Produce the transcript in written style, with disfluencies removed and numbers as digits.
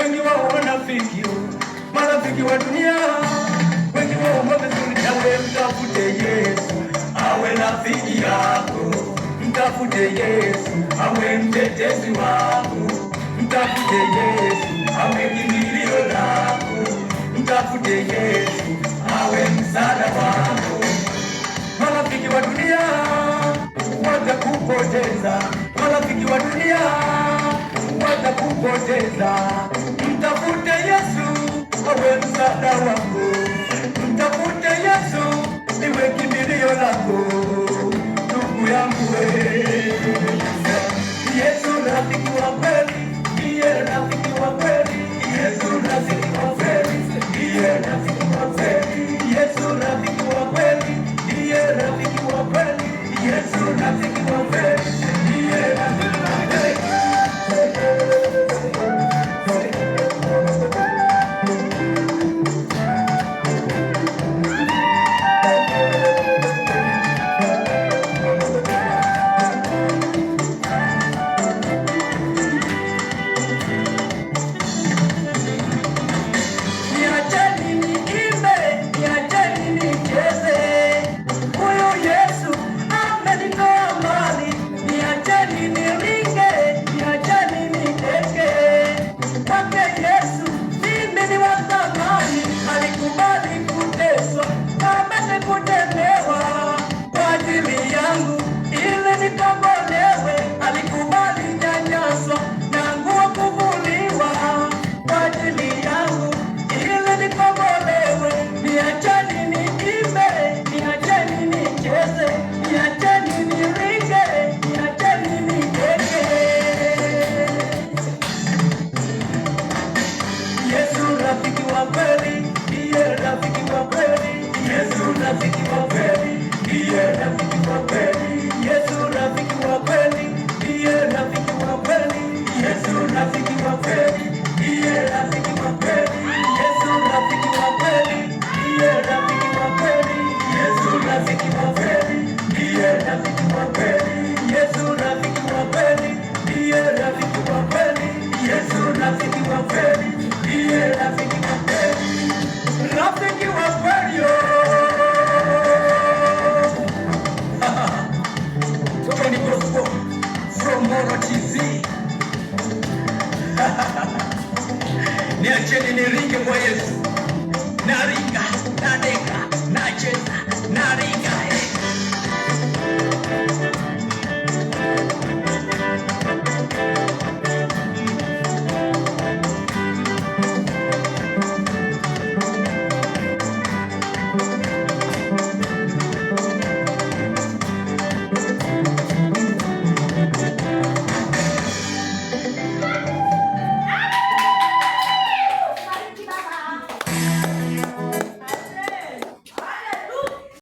wengi wao wanafiki, marafiki wa dunia, wengi wao wamezuri. Nawe mtafute Yesu awe rafiki yako, mtafute Yesu awe mtetezi wako, mtafute Yesu awe kimbilio lako, mtafute Yesu awe msaada wako. Marafiki wa dunia watakupoteza, marafiki wa dunia watakupoteza. Mtafute Yesu awe msaada wako, mtafute Yesu iwe kimbilio lako, ndugu yangu wewe.